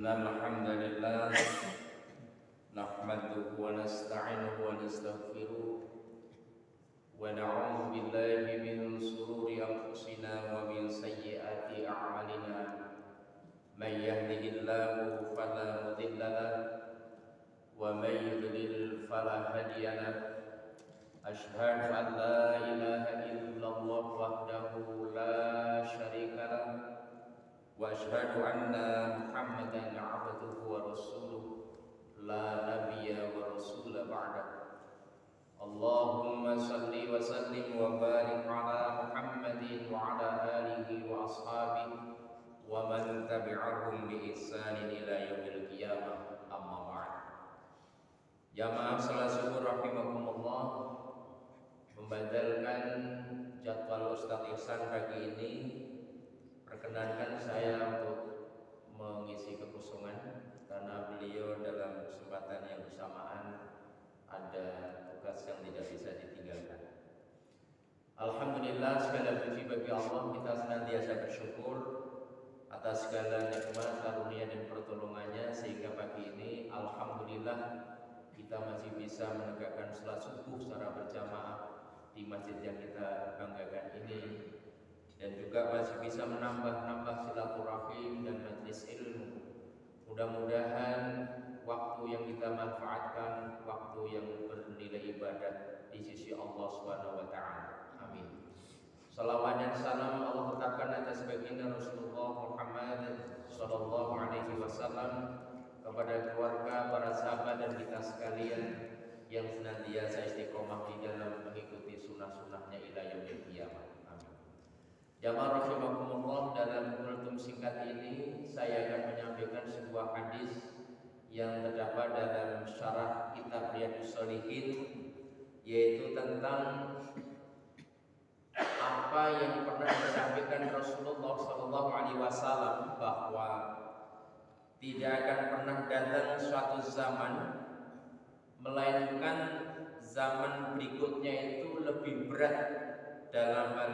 إن الحمد لله نحمده ونستعينه ونستغفره ونعوذ بالله من شرور أنفسنا ومن سيئات أعمالنا من يهده الله فلا مضل له ومن يضلل فلا هادي له أشهد أن لا إله إلا الله وحده لا شريك له وأشهد أن محمدا عبده ورسوله لا نبي ورسول بعده اللهم صل وسلم وبارك على محمد وعلى آله وأصحابه ومن تبعهم بإحسان إلى يوم القيامة أما بعد. Jamaah salat subuh rahimakumullah, membadalkan jadwal Ustadz Ihsan pagi ini, perkenankan saya untuk mengisi kekosongan karena beliau dalam kesempatan yang bersamaan ada tugas yang tidak bisa ditinggalkan. Alhamdulillah, segala puji bagi Allah, kita senantiasa bersyukur atas segala nikmat, karunia dan pertolongannya sehingga pagi ini alhamdulillah kita masih bisa menegakkan salat subuh secara berjamaah di masjid yang kita banggakan ini, dan juga masih bisa menambah silaturahim dan majlis ilmu. Mudah-mudahan waktu yang kita manfaatkan waktu yang bernilai ibadah di sisi Allah Subhanahu wa taala. Amin. Salawat dan salam Allah tetapkan atas baginda Rasulullah Muhammad sallallahu alaihi wasallam, kepada keluarga, para sahabat dan kita sekalian yang senantiasa istiqomah di dalam mengikuti sunnah-sunnahnya ila yaumil qiyamah. Amin. Jamaah rahimakumullah, dalam kultum singkat ini saya akan menyampaikan sebuah hadis yang terdapat dalam syarah kitab Riyadhus Shalihin, yaitu tentang apa yang pernah disampaikan Rasulullah SAW, bahwa tidak akan pernah datang suatu zaman melainkan zaman berikutnya itu lebih berat dalam hal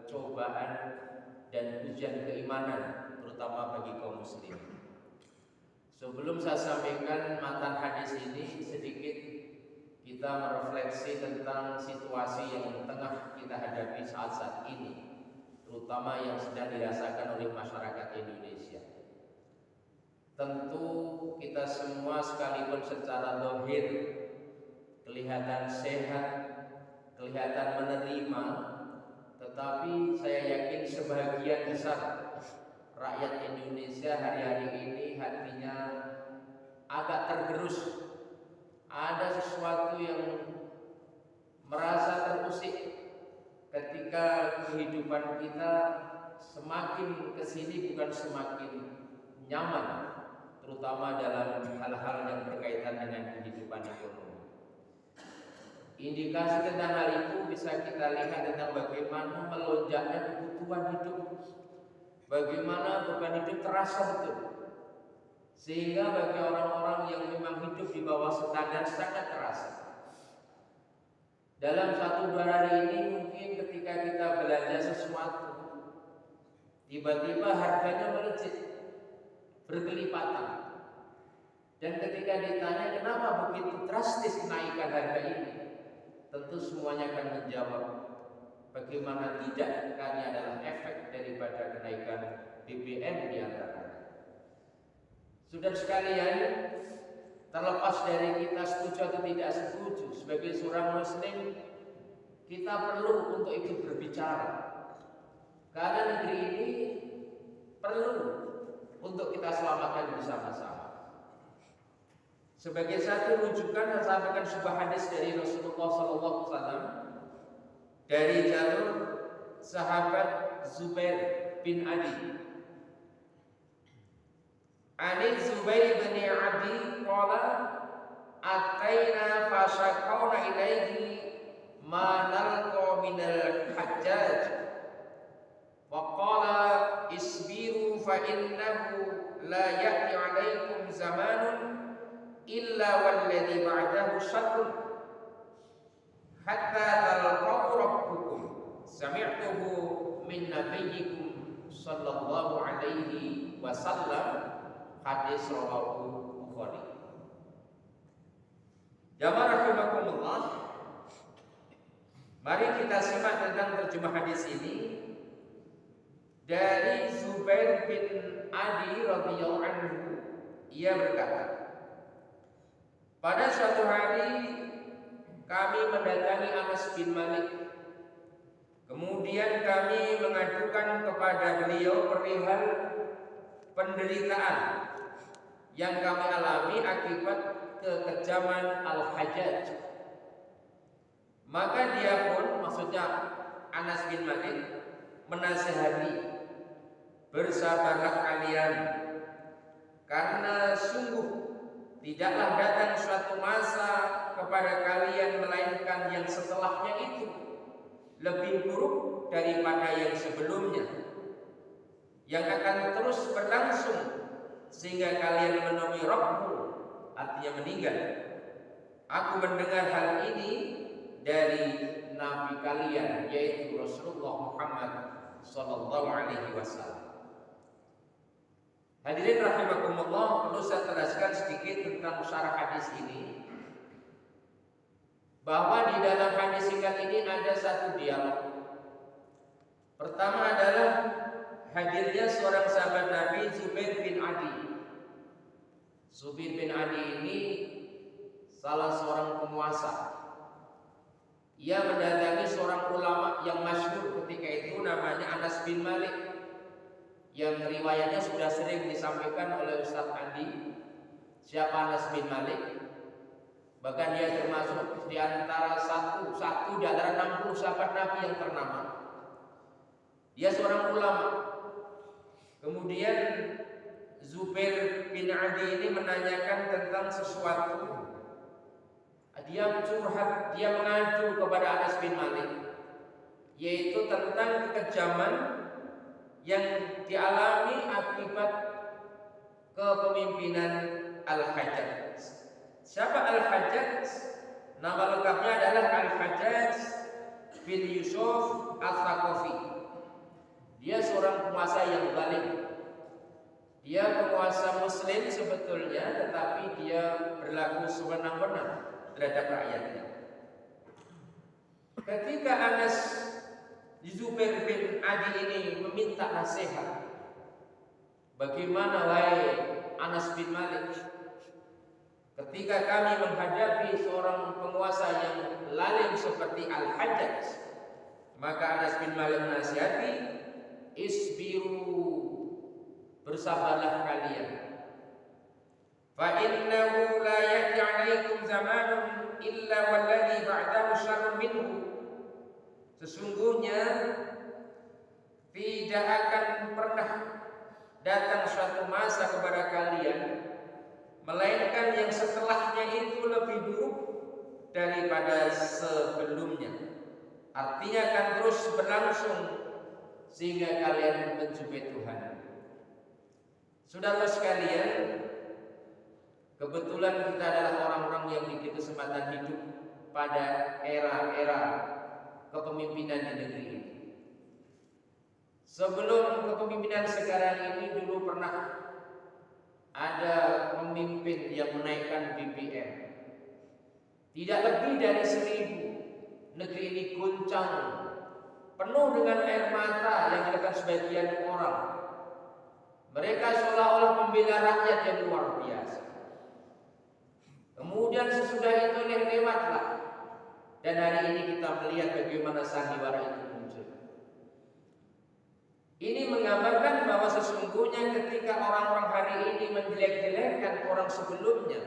cobaan dan ujian keimanan, terutama bagi kaum muslimin. Sebelum saya sampaikan matan hadis ini, sedikit kita merefleksi tentang situasi yang tengah kita hadapi saat ini, terutama yang sedang dirasakan oleh masyarakat Indonesia. Tentu kita semua sekalipun secara zahir kelihatan sehat, kelihatan menerima, tetapi saya yakin sebagian besar rakyat Indonesia hari-hari ini hatinya agak tergerus. Ada sesuatu yang merasa terusik ketika kehidupan kita semakin kesini bukan semakin nyaman, terutama dalam hal-hal yang berkaitan dengan kehidupan ekonomi. Indikasi tentang hal itu bisa kita lihat tentang bagaimana melonjaknya kebutuhan hidup, bagaimana beban hidup terasa betul, sehingga bagi orang-orang yang memang hidup di bawah standar sangat terasa. Dalam 1-2 hari ini mungkin ketika kita belanja sesuatu, tiba-tiba harganya melejit, berkelipatan. Dan ketika ditanya kenapa begitu drastis kenaikan harga ini, tentu semuanya akan menjawab bagaimana tidak, karena adalah efek daripada kenaikan BBM di antaranya. Saudara sekalian, terlepas dari kita setuju atau tidak setuju, sebagai seorang muslim kita perlu untuk ikut berbicara, karena negeri ini perlu untuk kita selamatkan bersama-sama. Sebagai satu rujukan, saya sampaikan sebuah hadis dari Rasulullah SAW dari jalur sahabat Zubair bin Adi. Ani Zubair bin Adi qala ataina fashaqawna ilaihi ma nalqa minal hajjaj wa qala isbiru fa innahu la ya'ti alaikum zamanun illa walladhi ba'dahu syarrun hatta talqaw rabbukum sami'tuhu min nabiyyikum sallallahu alaihi wasallam Hadis rawahu Bukhari. Jamaah rahimakumullah, mari kita simak tentang terjemah hadis ini dari Zubair bin Adi radhiyallahu anhu. Ia berkata, pada suatu hari kami mendatangi Anas bin Malik. Kemudian kami mengadukan kepada beliau perihal penderitaan yang kami alami akibat kekejaman Al-Hajjaj. Maka dia pun, maksudnya Anas bin Malik, menasihati, bersabarlah kalian, karena sungguh tidaklah datang suatu masa kepada kalian melainkan yang setelahnya itu lebih buruk daripada yang sebelumnya, yang akan terus berlangsung sehingga kalian menemui Rabbmu, artinya meninggal. Aku mendengar hal ini dari Nabi kalian, yaitu Rasulullah Muhammad sallallahu alaihi wasallam. Hadirin rahimakumullah, perlu saya jelaskan sedikit tentang syarah hadis ini, bahwa di dalam hadis singkat ini ada satu dialog. Pertama adalah hadirnya seorang sahabat Nabi, Zubair bin Adi. Zubair bin Adi ini salah seorang penguasa. Ia mendatangi seorang ulama yang masyhur ketika itu, namanya Anas bin Malik, yang riwayatnya sudah sering disampaikan oleh Ustaz Andi. Siapa Anas bin Malik? Bahkan dia termasuk di antara satu di antara 60 sahabat Nabi yang ternama. Dia seorang ulama. Kemudian Zubair bin Adi ini menanyakan tentang sesuatu. Dia curhat, dia mengadu kepada Anas bin Malik, yaitu tentang kekejaman yang dialami akibat kepemimpinan Al-Hajjaj. Siapa Al-Hajjaj? Nama lengkapnya adalah Al-Hajjaj bin Yusuf Al-Thaqafi. Dia seorang penguasa yang zalim. Dia penguasa muslim sebetulnya, tetapi dia berlaku sewenang-wenang terhadap rakyatnya. Ketika Anas Zubair bin Adi ini meminta nasihat, bagaimana wahai Anas bin Malik, ketika kami menghadapi seorang penguasa yang lalim seperti Al-Hajjaj, maka Anas bin Malik menasihati, isbiru, bersabarlah kalian. Fa innahu la ya'ti 'alaikum zamanun illa walladhi ba'dahu syarrun minhu. Sesungguhnya tidak akan pernah datang suatu masa kepada kalian melainkan yang setelahnya itu lebih buruk daripada sebelumnya. Artinya akan terus berlangsung sehingga kalian menjumpai Tuhan. Saudara sekalian, kebetulan kita adalah orang-orang yang diberi kesempatan hidup pada era-era kepemimpinan di negeri ini. Sebelum kepemimpinan sekarang ini, dulu pernah ada pemimpin yang menaikkan BBM. Tidak lebih dari 1000. Negeri ini guncang, penuh dengan air mata yang dilakukan sebagian orang. Mereka seolah-olah membela rakyat yang luar biasa. Kemudian sesudah itu lewatlah, dan hari ini kita melihat bagaimana sandiwara itu muncul. Ini menggambarkan bahwa sesungguhnya ketika orang-orang hari ini menjelek-jelekkan orang sebelumnya,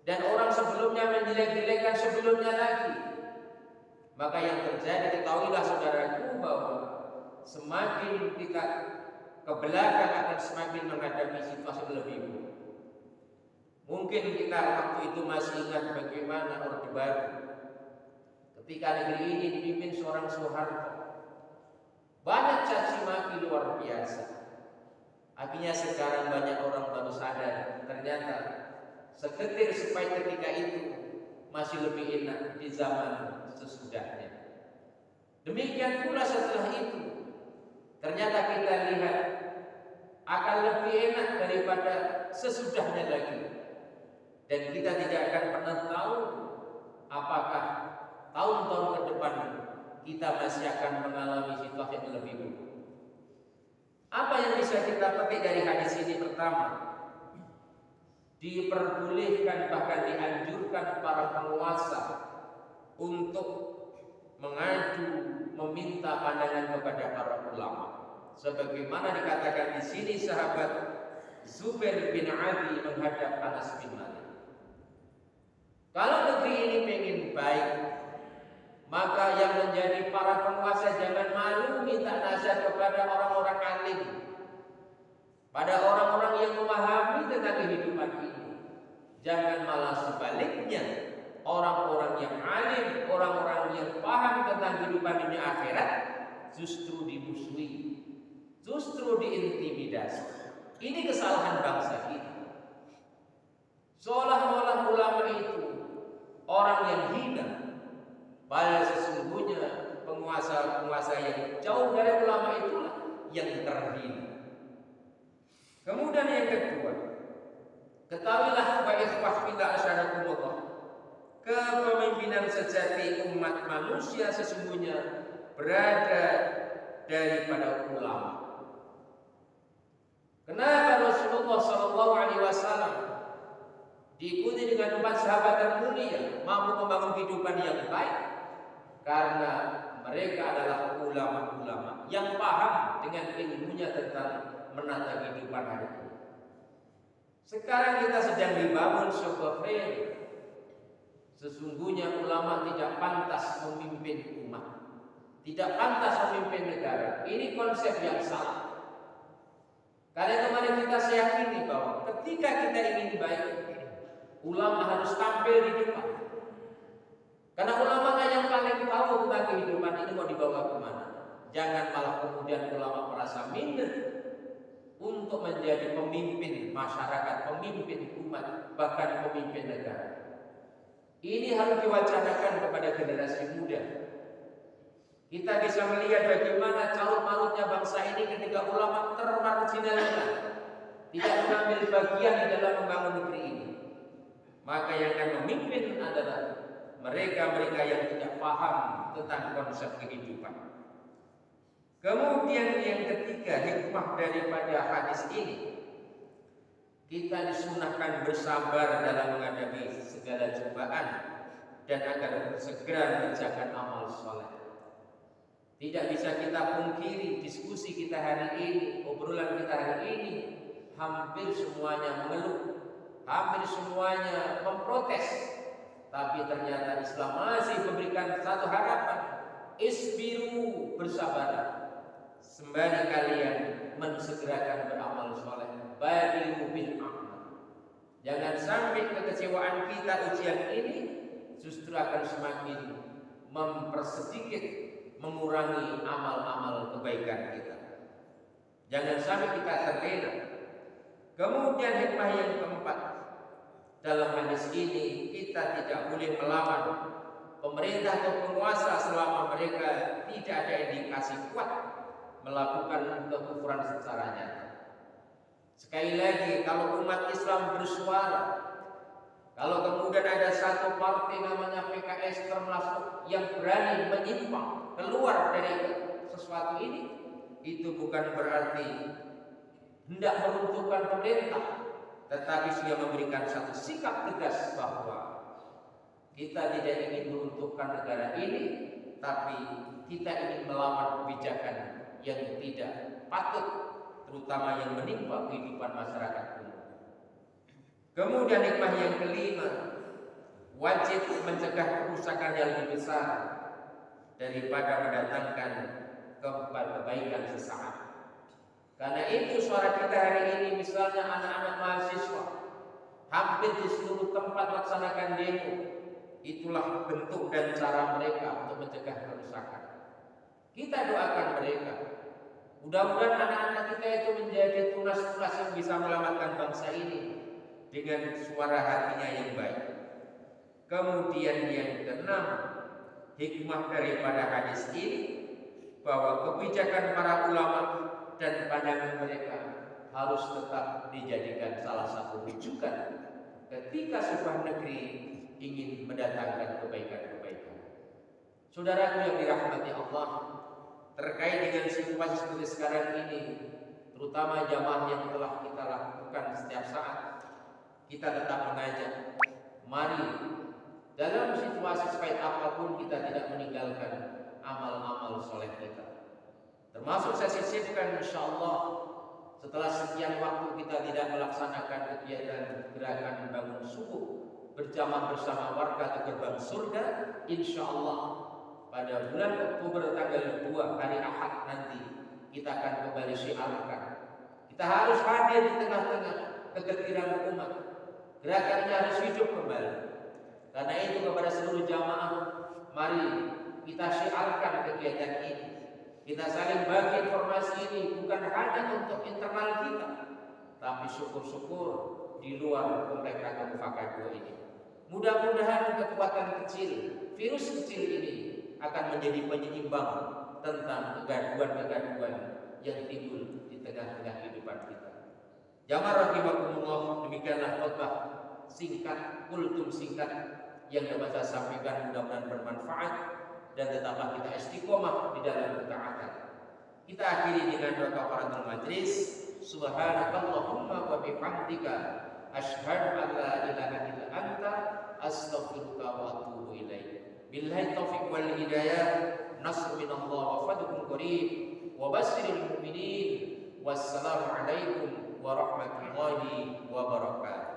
dan orang sebelumnya menjelek-jelekkan sebelumnya lagi, maka yang terjadi, ketahuilah saudaraku, bahwa semakin kita ke belakang akan semakin menghadapi situasi lebih buruk. Mungkin kita waktu itu masih ingat bagaimana Orde Baru ketika negeri ini dipimpin seorang Soeharto. Banyak caci maki luar biasa. Akhirnya sekarang banyak orang baru sadar, ternyata seketir supaya ketika itu masih lebih enak di zaman sesudahnya. Demikian pula setelah itu, ternyata kita lihat akan lebih enak daripada sesudahnya lagi. Dan kita tidak akan pernah tahu apakah tahun-tahun ke depan kita masih akan mengalami situasi yang lebih buruk. Apa yang bisa kita petik dari hadis ini? Pertama, diperbolehkan bahkan dianjurkan para penguasa untuk mengadu, meminta pandangan kepada para ulama. Sebagaimana dikatakan di sini sahabat Zubair bin Ali menghadap Anas bin Malik. Kalau negeri ini pengen baik, maka yang menjadi para penguasa jangan malu minta nasihat kepada orang-orang alim, pada orang-orang yang memahami tentang kehidupan ini. Jangan malah sebaliknya, orang-orang yang alim, orang-orang yang paham tentang kehidupan dunia akhirat justru dimusuhi, justru diintimidasi. Ini kesalahan bangsa ini. Seolah-olah ulama itu orang yang hina, padahal sesungguhnya penguasa-penguasa yang jauh dari ulama itulah yang terhina. Kemudian yang kedua, ketahuilah wa ikhwah fillah asyhadakumullah, kepemimpinan sejati umat manusia sesungguhnya berada daripada ulama. Kenapa Rasulullah SAW diikuti dengan 4 sahabat yang mulia mampu membangun kehidupan yang baik? Karena mereka adalah ulama-ulama yang paham dengan ilmunya tentang menata kehidupan hari ini. Sekarang kita sedang dibangun sebuah frame. Sesungguhnya ulama tidak pantas memimpin umat, tidak pantas memimpin negara. Ini konsep yang salah. Karena kemarin kita yakini bahwa ketika kita ingin baik, ulama harus tampil di depan. Karena ulama lah yang paling tahu tentang kehidupan ini mau dibawa kemana. Jangan malah kemudian ulama merasa minder untuk menjadi pemimpin masyarakat, pemimpin umat, bahkan pemimpin negara. Ini harus diwacanakan kepada generasi muda. Kita bisa melihat bagaimana carut-marutnya bangsa ini ketika ulama termarginalkan, tidak mengambil bagian di dalam membangun negeri ini. Maka yang akan memimpin adalah mereka-mereka yang tidak paham tentang konsep kehidupan. Kemudian yang ketiga, hikmah daripada hadis ini, kita disunahkan bersabar dalam menghadapi segala cobaan dan agar segera mengerjakan amal soleh. Tidak bisa kita pungkiri diskusi kita hari ini, obrolan kita hari ini, hampir semuanya mengeluh, hampir semuanya memprotes. Tapi ternyata Islam masih memberikan satu harapan, isbiru, bersabarlah. Sembari kalian mensegerakan beramal soleh, badiru bil amal. Jangan sampai kekecewaan kita ujian ini justru akan semakin mempersedikit, mengurangi amal-amal kebaikan kita. Jangan sampai kita terlena. Kemudian hikmah yang keempat, dalam hadis ini kita tidak boleh melawan pemerintah atau penguasa selama mereka tidak ada indikasi kuat melakukan kekufuran secara nyata. Sekali lagi, kalau umat Islam bersuara, kalau kemudian ada satu partai namanya PKS termasuk yang berani menyimpang keluar dari sesuatu ini, itu bukan berarti hendak meruntuhkan pemerintah, tetapi sudah memberikan satu sikap tegas bahwa kita tidak ingin meruntuhkan negara ini, tapi kita ingin melawan kebijakan yang tidak patut, terutama yang menimpa kehidupan masyarakat umum. Kemudian hikmah yang kelima, wajib mencegah kerusakan yang lebih besar daripada mendatangkan kebaikan sesaat. Karena itu suara kita hari ini, misalnya anak-anak mahasiswa hampir di seluruh tempat melaksanakan demo, itulah bentuk dan cara mereka untuk mencegah kerusakan. Kita doakan mereka, mudah-mudahan anak-anak kita itu menjadi tunas-tunas yang bisa menyelamatkan bangsa ini dengan suara hatinya yang baik. Kemudian yang keenam, hikmah daripada hadis ini, bahwa kebijakan para ulama dan pandangan mereka harus tetap dijadikan salah satu rujukan ketika sebuah negeri ingin mendatangkan kebaikan-kebaikan. Saudaraku yang dirahmati Allah, terkait dengan situasi seperti sekarang ini, terutama jamaah yang telah kita lakukan setiap saat, kita tetap mengajak, mari dalam situasi sepahit apapun kita tidak meninggalkan amal-amal soleh kita. Termasuk saya sisipkan insyaallah setelah sekian waktu kita tidak melaksanakan kegiatan gerakan bangun subuh berjamaah bersama warga di gerbang surga, insyaallah pada bulan Oktober tanggal 2 hari Ahad nanti kita akan kembali syiarkan. Kita harus hadir di tengah-tengah kegembiraan umat. Gerakannya harus hidup kembali. Karena itu kepada seluruh jamaah, mari kita syiarkan kegiatan ini. Kita saling bagi informasi ini bukan hanya untuk internal kita, tapi syukur-syukur di luar komplek Ragam Mufakat 2 ini. Mudah-mudahan kekuatan kecil, virus kecil ini akan menjadi penyeimbang tentang kegaduhan-kegaduhan yang timbul di tengah-tengah kehidupan kita. Jamaah rahimakumullah, demikianlah khutbah singkat, kultum singkat yang dapat saya sampaikan, mudah-mudahan bermanfaat dan tetaplah kita istiqomah di dalam ketaatan. Kita akhiri dengan doa kafaratul majlis. Subhanakallahumma wa bihamdika asyhadu an la ilaha illa anta astaghfiruka wa atubu ilaik. Billahi taufiq wal hidayah. Nasr minallah wa fadlun qarib wa basyiril mu'minin. Wassalamu alaikum warahmatullahi wabarakatuh.